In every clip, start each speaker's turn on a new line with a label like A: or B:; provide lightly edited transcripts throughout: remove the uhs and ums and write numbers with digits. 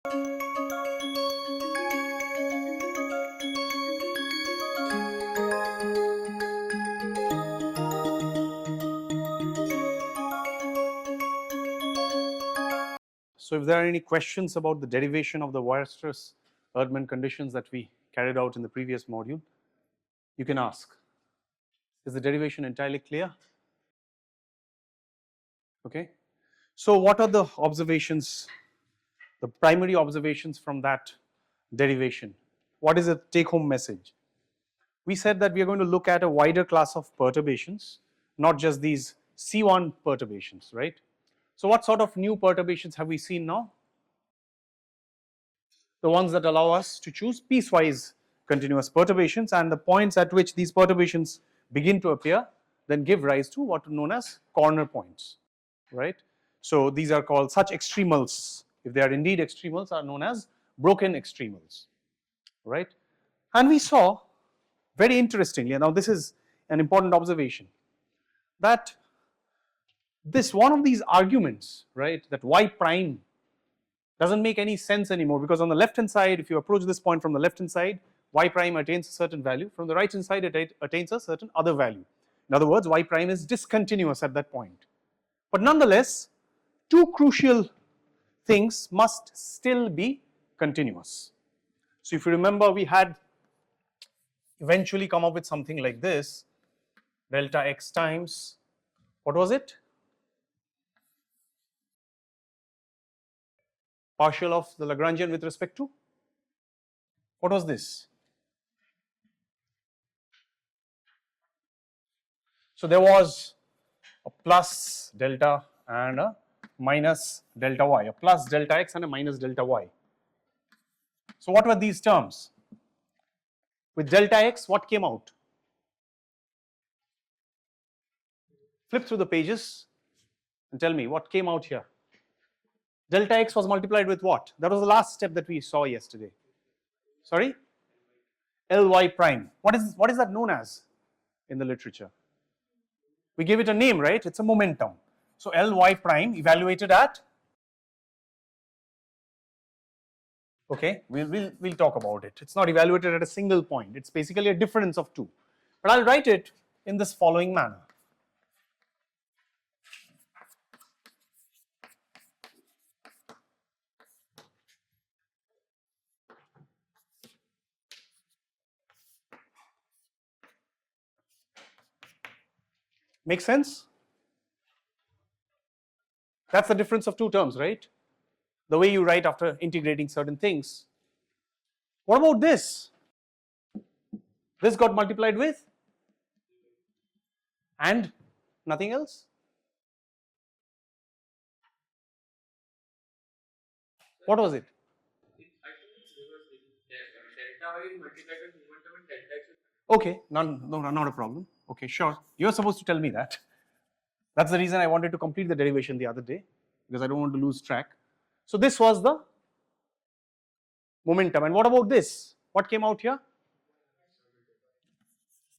A: So if there are any questions about the derivation of the Weierstrass-Erdmann conditions that we carried out in the previous module, you can ask. Is the derivation entirely clear? Okay. So what are the observations, the primary observations from that derivation? What is the take home message? We said that we are going to look at a wider class of perturbations, not just these C1 perturbations, right? So what sort of new perturbations have we seen now? The ones that allow us to choose piecewise continuous perturbations, and the points at which these perturbations begin to appear then give rise to what are known as corner points, right. So these are called such extremals, if they are indeed extremals, are known as broken extremals, right. And we saw very interestingly, now this is an important observation, that this one of these arguments, right, that y prime doesn't make any sense anymore, because on the left hand side, if you approach this point from the left hand side, y prime attains a certain value, from the right hand side it attains a certain other value. In other words, y prime is discontinuous at that point. But nonetheless, two crucial things must still be continuous. So if you remember, we had eventually come up with something like this, delta x times, what was it? Partial of the Lagrangian with respect to, what was this? So there was a plus delta and a minus delta y, a plus delta x and a minus delta y. So what were these terms? With delta x, what came out? Flip through the pages and tell me what came out here. Delta x was multiplied with what? That was the last step that we saw yesterday. Sorry? Ly prime. What is that known as in the literature? We give it a name, right? It's a momentum. So Ly prime evaluated at, okay, we'll talk about it. It's not evaluated at a single point. It's basically a difference of two. But I'll write it in this following manner. Make sense? That's the difference of two terms, right? The way you write after integrating certain things. What about this? This got multiplied with and nothing else? What was it? Okay, no, not a problem. Okay, sure. You're supposed to tell me that. That's the reason I wanted to complete the derivation the other day, because I don't want to lose track. So this was the momentum. And what about this? What came out here?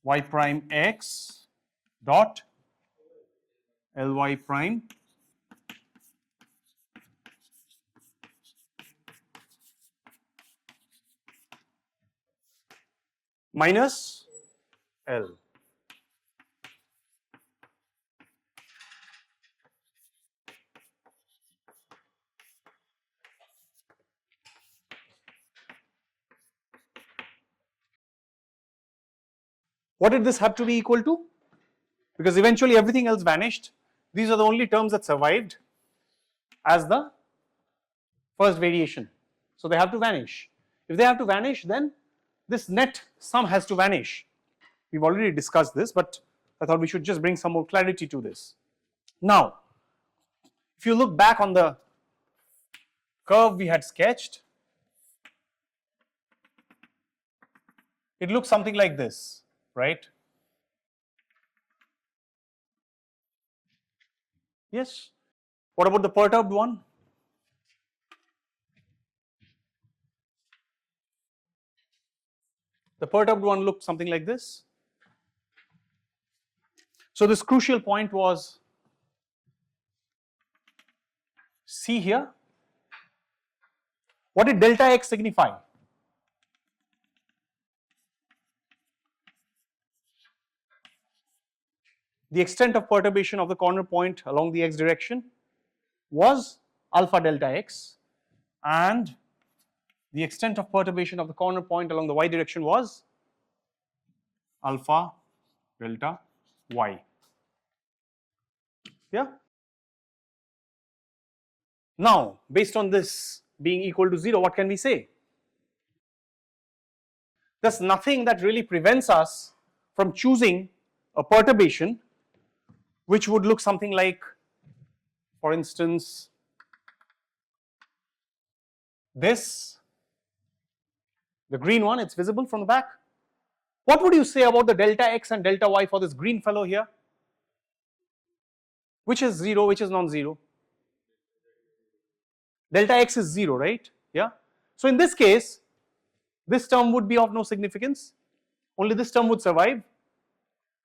A: Y prime x dot Ly prime minus L. What did this have to be equal to? Because eventually everything else vanished. These are the only terms that survived as the first variation. So they have to vanish. If they have to vanish, then this net sum has to vanish. We've already discussed this, but I thought we should just bring some more clarity to this. Now, if you look back on the curve we had sketched, it looks something like this, right? Yes. What about the perturbed one? The perturbed one looked something like this. So this crucial point was C here. What did delta x signify? The extent of perturbation of the corner point along the x direction was alpha delta x, and the extent of perturbation of the corner point along the y direction was alpha delta y. Yeah. Now, based on this being equal to 0, what can we say? There's nothing that really prevents us from choosing a perturbation which would look something like, for instance, this, the green one, it's visible from the back. What would you say about the delta x and delta y for this green fellow here? Which is 0, which is non-zero? Delta x is 0, right? Yeah. So in this case, this term would be of no significance, only this term would survive,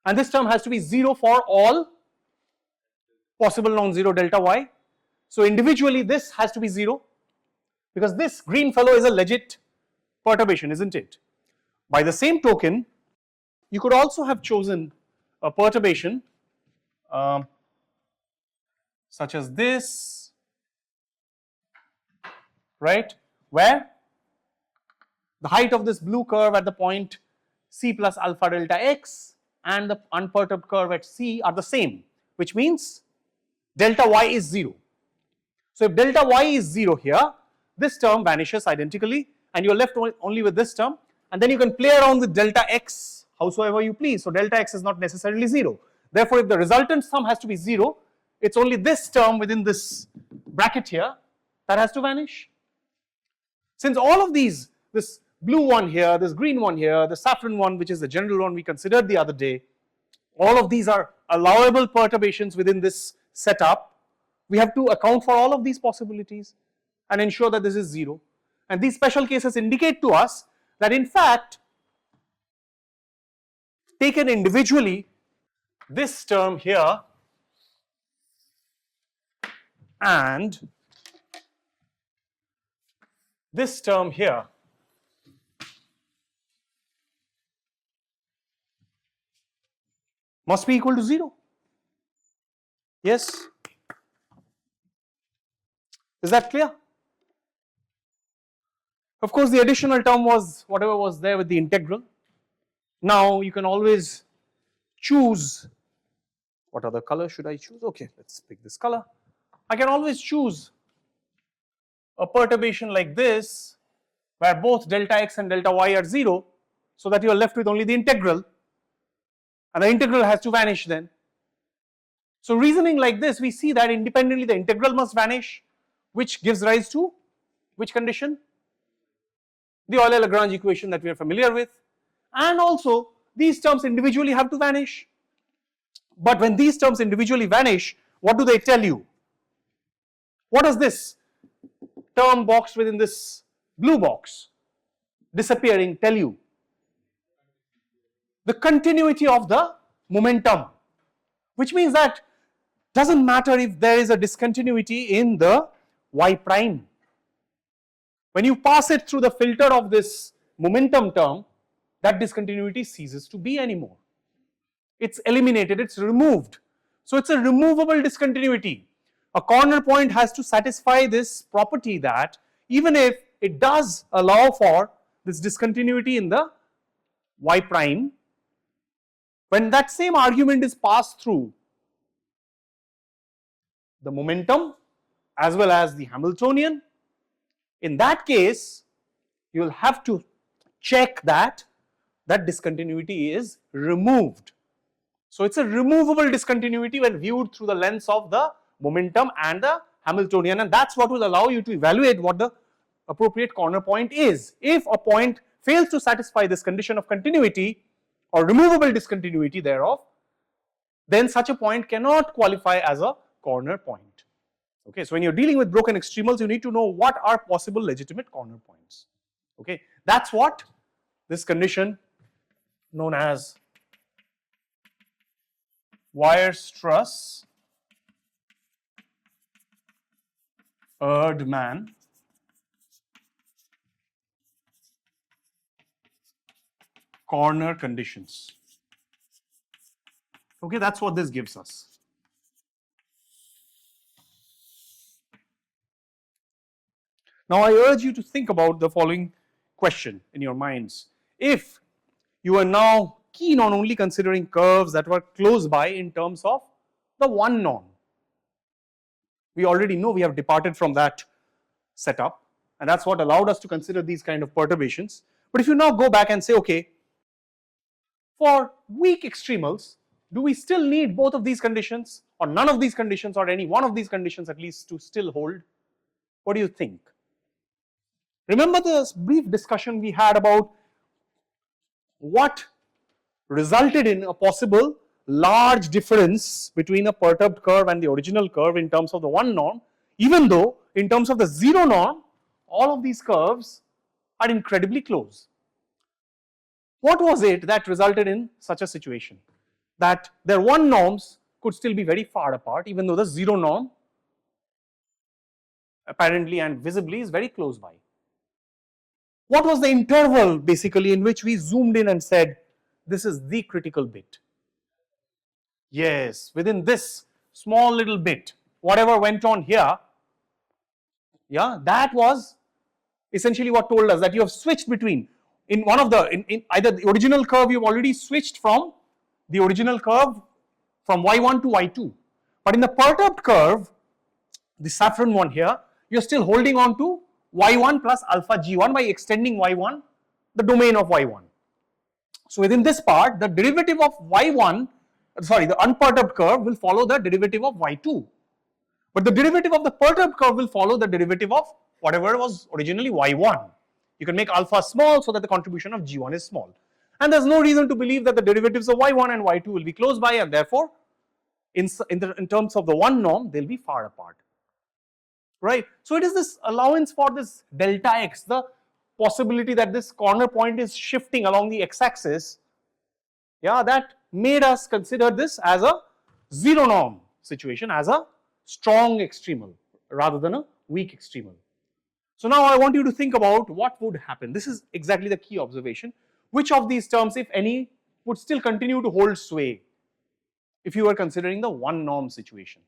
A: and this term has to be 0 for all possible non-zero delta y. So individually this has to be 0, because this green fellow is a legit perturbation, isn't it? By the same token, you could also have chosen a perturbation such as this, right, where the height of this blue curve at the point c plus alpha delta x and the unperturbed curve at c are the same, which means delta y is 0. So if delta y is 0 here, this term vanishes identically and you are left only with this term, and then you can play around with delta x howsoever you please. So delta x is not necessarily 0. Therefore, if the resultant sum has to be 0, it's only this term within this bracket here that has to vanish. Since all of these, this blue one here, this green one here, the saffron one, which is the general one we considered the other day, all of these are allowable perturbations within this setup. We have to account for all of these possibilities and ensure that this is 0. And these special cases indicate to us that in fact, taken individually, this term here and this term here must be equal to 0. Yes? Is that clear? Of course, the additional term was whatever was there with the integral. Now you can always choose, what other color should I choose? Okay, let's pick this color. I can always choose a perturbation like this where both delta x and delta y are 0, so that you are left with only the integral, and the integral has to vanish then. So reasoning like this, we see that independently the integral must vanish, which gives rise to which condition? The Euler-Lagrange equation that we are familiar with, and also these terms individually have to vanish. But when these terms individually vanish, what do they tell you? What does this term boxed within this blue box disappearing tell you? The continuity of the momentum, which means that doesn't matter if there is a discontinuity in the y prime. When you pass it through the filter of this momentum term, that discontinuity ceases to be anymore. It's eliminated, it's removed. So it's a removable discontinuity. A corner point has to satisfy this property that even if it does allow for this discontinuity in the y prime, when that same argument is passed through the momentum as well as the Hamiltonian, in that case you will have to check that that discontinuity is removed. So it's a removable discontinuity when viewed through the lens of the momentum and the Hamiltonian, and that's what will allow you to evaluate what the appropriate corner point is. If a point fails to satisfy this condition of continuity or removable discontinuity thereof, then such a point cannot qualify as a corner point. Okay, so when you're dealing with broken extremals, you need to know what are possible legitimate corner points. Okay, that's what this condition known as Weierstrass Erdmann corner conditions. Okay, that's what this gives us. Now I urge you to think about the following question in your minds. If you are now keen on only considering curves that were close by in terms of the one norm, we already know we have departed from that setup, and that's what allowed us to consider these kind of perturbations. But if you now go back and say, okay, for weak extremals, do we still need both of these conditions, or none of these conditions, or any one of these conditions at least to still hold? What do you think? Remember the brief discussion we had about what resulted in a possible large difference between a perturbed curve and the original curve in terms of the one norm, even though in terms of the zero norm, all of these curves are incredibly close. What was it that resulted in such a situation? That their one norms could still be very far apart, even though the zero norm apparently and visibly is very close by. What was the interval basically in which we zoomed in and said, this is the critical bit? Yes, within this small little bit, whatever went on here, yeah, that was essentially what told us that you have switched between, in one of the, in either the original curve, you've already switched from the original curve from y1 to y2. But in the perturbed curve, the saffron one here, you're still holding on to y1 plus alpha g1 by extending y1, the domain of y1. So within this part, the derivative of y1, sorry, the unperturbed curve will follow the derivative of y2. But the derivative of the perturbed curve will follow the derivative of whatever was originally y1. You can make alpha small so that the contribution of g1 is small. And there's no reason to believe that the derivatives of y1 and y2 will be close by, and therefore in terms of the one norm, they'll be far apart. Right? So it is this allowance for this delta x, the possibility that this corner point is shifting along the x-axis, yeah, that made us consider this as a zero norm situation, as a strong extremal rather than a weak extremal. So now I want you to think about what would happen. This is exactly the key observation. Which of these terms, if any, would still continue to hold sway if you were considering the one norm situation?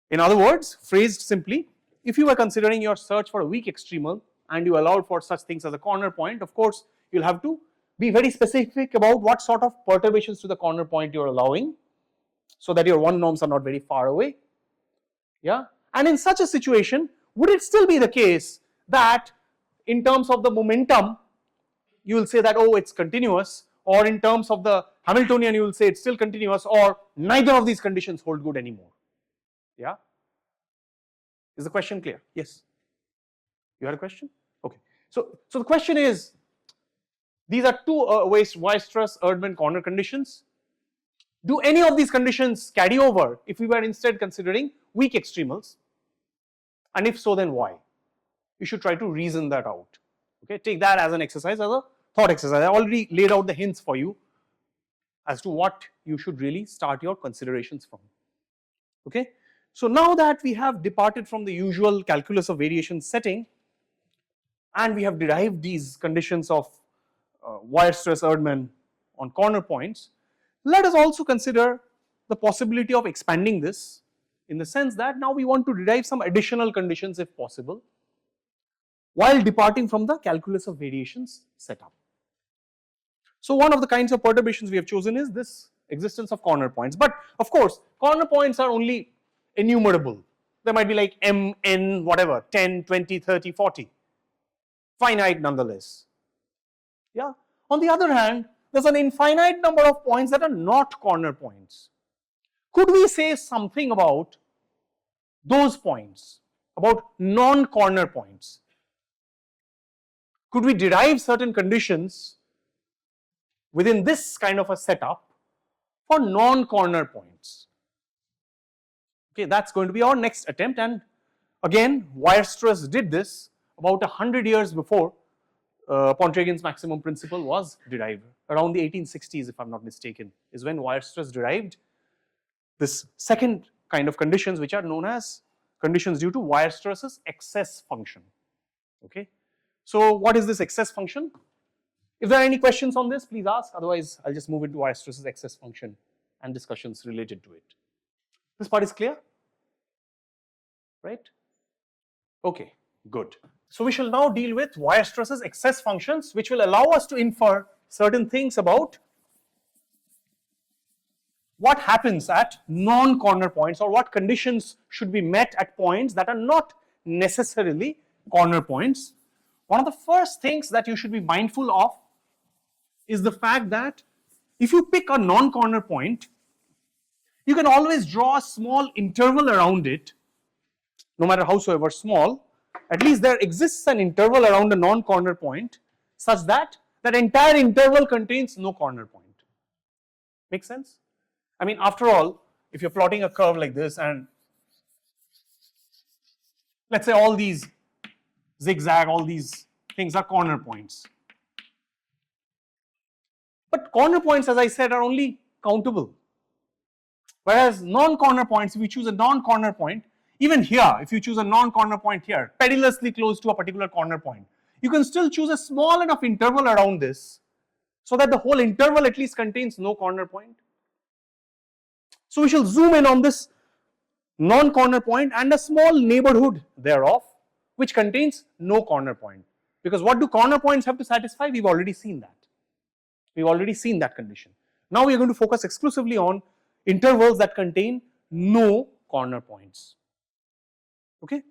A: In other words, phrased simply, if you were considering your search for a weak extremal and you allowed for such things as a corner point, of course, you'll have to be very specific about what sort of perturbations to the corner point you're allowing so that your one norms are not very far away. Yeah, and in such a situation, would it still be the case that in terms of the momentum, you will say that, oh, it's continuous, or in terms of the Hamiltonian, you will say it's still continuous, or neither of these conditions hold good anymore? Yeah? Is the question clear? Yes? You had a question? Okay. So the question is, these are two Weierstrass-Erdmann corner conditions. Do any of these conditions carry over if we were instead considering weak extremals? And if so, then why? You should try to reason that out. Okay, take that as an exercise, as a thought exercise. I already laid out the hints for you as to what you should really start your considerations from. Okay, so now that we have departed from the usual calculus of variation setting and we have derived these conditions of Weierstrass-Erdmann on corner points, let us also consider the possibility of expanding this in the sense that now we want to derive some additional conditions if possible while departing from the calculus of variations setup. So one of the kinds of perturbations we have chosen is this existence of corner points, but of course corner points are only enumerable. There might be like m, n, whatever, 10, 20, 30, 40, finite nonetheless. Yeah. On the other hand, there's an infinite number of points that are not corner points. Could we say something about those points, about non-corner points? Could we derive certain conditions within this kind of a setup for non-corner points? Okay, that's going to be our next attempt, and again Weierstrass did this about 100 years before Pontryagin's maximum principle was derived. Around the 1860s, if I'm not mistaken, is when Weierstrass derived this second kind of conditions, which are known as conditions due to Weierstrass's excess function. Okay, so what is this excess function? If there are any questions on this, please ask. Otherwise, I'll just move into Weierstrass's excess function and discussions related to it. This part is clear, right? Okay, good. So we shall now deal with Weierstrass's excess functions, which will allow us to infer certain things about what happens at non-corner points, or what conditions should be met at points that are not necessarily corner points. One of the first things that you should be mindful of is the fact that if you pick a non-corner point, you can always draw a small interval around it, no matter howsoever small. At least there exists an interval around a non-corner point such that that entire interval contains no corner point. Make sense? I mean, after all, if you're plotting a curve like this and let's say all these zigzag, all these things are corner points. But corner points, as I said, are only countable. Whereas non-corner points, if you choose a non-corner point, even here, if you choose a non-corner point here, perilously close to a particular corner point, you can still choose a small enough interval around this so that the whole interval at least contains no corner point. So we shall zoom in on this non-corner point and a small neighborhood thereof, which contains no corner point. Because what do corner points have to satisfy? We've already seen that. We've already seen that condition. Now we are going to focus exclusively on intervals that contain no corner points. Okay.